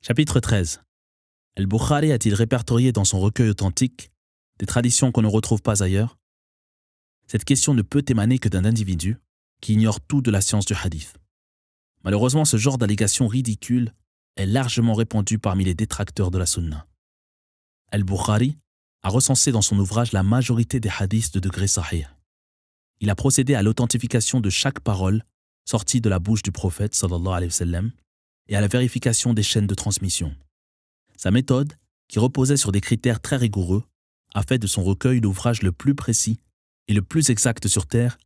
Chapitre 13. Al-Bukhari a-t-il répertorié dans son recueil authentique des traditions qu'on ne retrouve pas ailleurs? Cette question ne peut émaner que d'un individu qui ignore tout de la science du hadith. Malheureusement, ce genre d'allégation ridicule est largement répandu parmi les détracteurs de la sunna. Al-Bukhari a recensé dans son ouvrage la majorité des hadiths de degré sahih. Il a procédé à l'authentification de chaque parole sortie de la bouche du prophète sallallahu alayhi wa sallam et à la vérification des chaînes de transmission. Sa méthode, qui reposait sur des critères très rigoureux, a fait de son recueil l'ouvrage le plus précis et le plus exact sur terre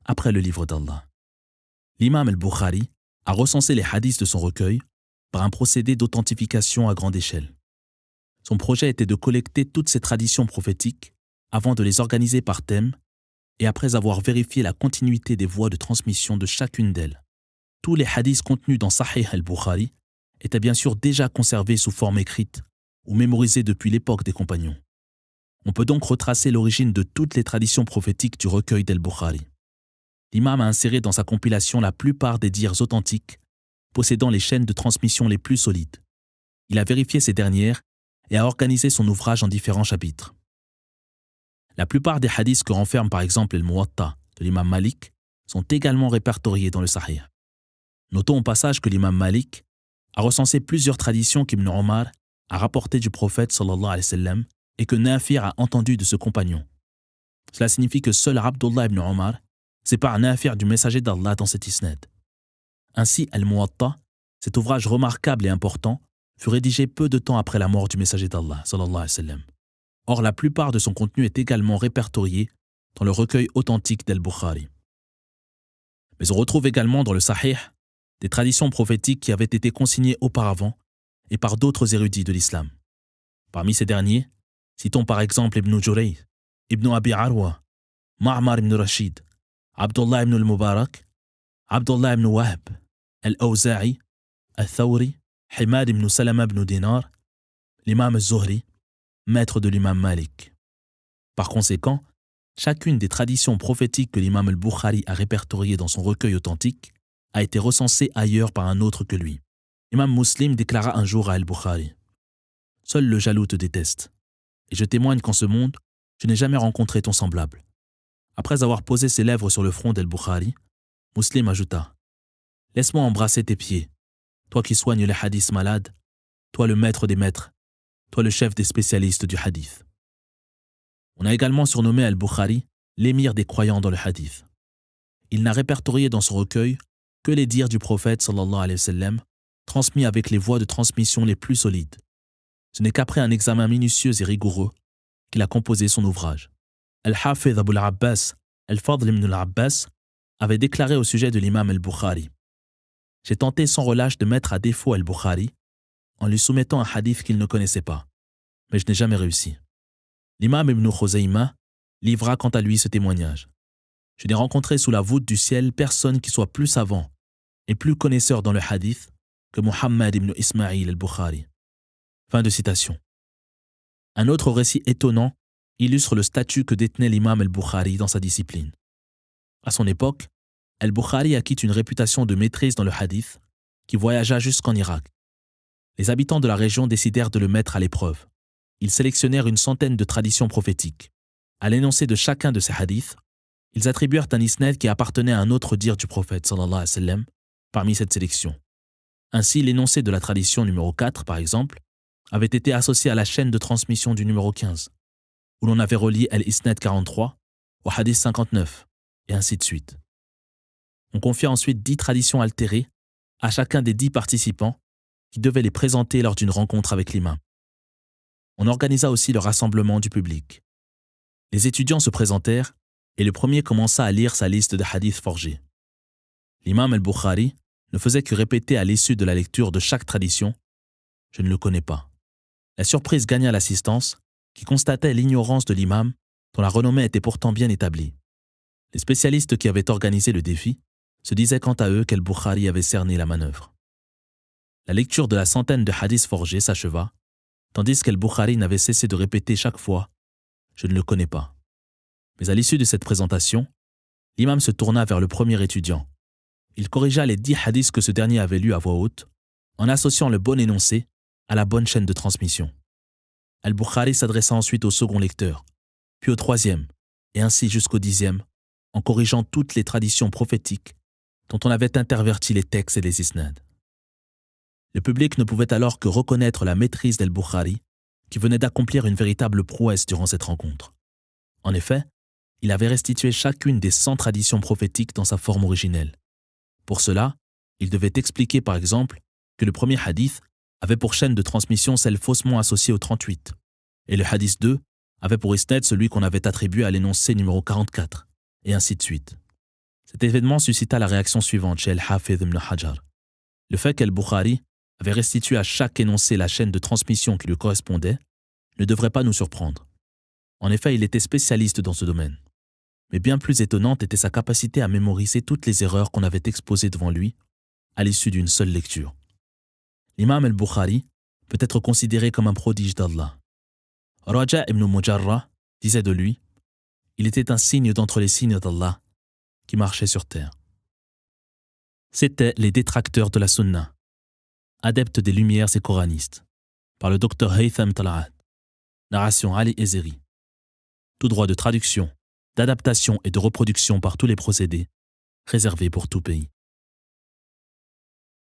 après le livre d'Allah. L'imam al-Bukhari a recensé les hadiths de son recueil par un procédé d'authentification à grande échelle. Son projet était de collecter toutes ces traditions prophétiques avant de les organiser par thème et après avoir vérifié la continuité des voies de transmission de chacune d'elles. Tous les hadiths contenus dans Sahih al-Bukhari étaient bien sûr déjà conservés sous forme écrite ou mémorisés depuis l'époque des compagnons. On peut donc retracer l'origine de toutes les traditions prophétiques du recueil d'al-Bukhari. L'imam a inséré dans sa compilation la plupart des dires authentiques possédant les chaînes de transmission les plus solides. Il a vérifié ces dernières et a organisé son ouvrage en différents chapitres. La plupart des hadiths que renferme par exemple le Muwatta de l'imam Malik sont également répertoriés dans le Sahih. Notons au passage que l'imam Malik a recensé plusieurs traditions qu'Ibn Omar a rapportées du prophète sallallahu alayhi wa sallam et que Nafi' a entendues de ce compagnon. Cela signifie que seul Abdullah ibn Omar sépare Nafi' du messager d'Allah dans cet isnad. Ainsi, Al-Muwatta, cet ouvrage remarquable et important, fut rédigé peu de temps après la mort du messager d'Allah sallallahu alayhi wa sallam. Or, la plupart de son contenu est également répertorié dans le recueil authentique d'Al-Bukhari. Mais on retrouve également dans le Sahih des traditions prophétiques qui avaient été consignées auparavant et par d'autres érudits de l'islam. Parmi ces derniers, citons par exemple Ibn Jurayj, Ibn Abi Arwa, Ma'mar ibn Rashid, Abdullah ibn al-Mubarak, Abdullah ibn Wahb, Al-Awza'i, Al-Thawri, Himad ibn Salama ibn Dinar, l'imam al-Zuhri, maître de l'imam Malik. Par conséquent, chacune des traditions prophétiques que l'imam al-Bukhari a répertoriées dans son recueil authentique a été recensée ailleurs par un autre que lui. L'imam Muslim déclara un jour à al-Bukhari: « Seul le jaloux te déteste, et je témoigne qu'en ce monde, je n'ai jamais rencontré ton semblable. » Après avoir posé ses lèvres sur le front d'al-Bukhari, Muslim ajouta: « Laisse-moi embrasser tes pieds, toi qui soignes les hadiths malades, toi le maître des maîtres, toi le chef des spécialistes du hadith. » On a également surnommé al-Bukhari l'émir des croyants dans le hadith. Il n'a répertorié dans son recueil que les dires du prophète sallallahu alayhi wa sallam, transmis avec les voies de transmission les plus solides. Ce n'est qu'après un examen minutieux et rigoureux qu'il a composé son ouvrage. Al-Hafidh Abu al-Abbas, Al-Fadl ibn al-Abbas, avait déclaré au sujet de l'imam al-Bukhari: « J'ai tenté sans relâche de mettre à défaut al-Bukhari en lui soumettant un hadith qu'il ne connaissait pas, mais je n'ai jamais réussi. » L'imam Ibn Khuzayma livra quant à lui ce témoignage: « Je n'ai rencontré sous la voûte du ciel personne qui soit plus savant et plus connaisseur dans le hadith que Muhammad ibn Ismaïl al-Bukhari. » Fin de citation. Un autre récit étonnant illustre le statut que détenait l'imam al-Bukhari dans sa discipline. À son époque, al-Bukhari acquit une réputation de maîtrise dans le hadith qui voyagea jusqu'en Irak. Les habitants de la région décidèrent de le mettre à l'épreuve. Ils sélectionnèrent une centaine de traditions prophétiques. À l'énoncé de chacun de ces hadiths, ils attribuèrent un isnad qui appartenait à un autre dire du prophète sallallahu alayhi wa sallam parmi cette sélection. Ainsi, l'énoncé de la tradition numéro 4, par exemple, avait été associé à la chaîne de transmission du numéro 15, où l'on avait relié al-Isnad 43 au hadith 59, et ainsi de suite. On confia ensuite 10 traditions altérées à chacun des 10 participants qui devaient les présenter lors d'une rencontre avec l'imam. On organisa aussi le rassemblement du public. Les étudiants se présentèrent et le premier commença à lire sa liste de hadiths forgés. L'imam al-Bukhari ne faisait que répéter à l'issue de la lecture de chaque tradition: « Je ne le connais pas. » La surprise gagna l'assistance, qui constatait l'ignorance de l'imam, dont la renommée était pourtant bien établie. Les spécialistes qui avaient organisé le défi se disaient quant à eux qu'al-Bukhari avait cerné la manœuvre. La lecture de la centaine de hadiths forgés s'acheva, tandis qu'al-Bukhari n'avait cessé de répéter chaque fois « Je ne le connais pas ». Mais à l'issue de cette présentation, l'imam se tourna vers le premier étudiant. Il corrigea les 10 hadiths que ce dernier avait lus à voix haute, en associant le bon énoncé à la bonne chaîne de transmission. Al-Bukhari s'adressa ensuite au second lecteur, puis au troisième, et ainsi jusqu'au 10e, en corrigeant toutes les traditions prophétiques dont on avait interverti les textes et les isnads. Le public ne pouvait alors que reconnaître la maîtrise d'Al-Bukhari, qui venait d'accomplir une véritable prouesse durant cette rencontre. En effet, il avait restitué chacune des 100 traditions prophétiques dans sa forme originelle. Pour cela, il devait expliquer par exemple que le premier hadith avait pour chaîne de transmission celle faussement associée au 38, et le hadith 2 avait pour isnad celui qu'on avait attribué à l'énoncé numéro 44, et ainsi de suite. Cet événement suscita la réaction suivante chez Al-Hafidh ibn Hajar. Le fait qu'Al-Bukhari avait restitué à chaque énoncé la chaîne de transmission qui lui correspondait ne devrait pas nous surprendre. En effet, il était spécialiste dans ce domaine. Mais bien plus étonnante était sa capacité à mémoriser toutes les erreurs qu'on avait exposées devant lui à l'issue d'une seule lecture. L'imam al-Bukhari peut être considéré comme un prodige d'Allah. Raja ibn Mujarrah disait de lui « Il était un signe d'entre les signes d'Allah qui marchait sur terre. » C'étaient les détracteurs de la Sunna, adeptes des Lumières et coranistes, par le docteur Haytham Tal'at. Narration Ali Ezeri. Tout droit de traduction, d'adaptation et de reproduction par tous les procédés, réservés pour tout pays.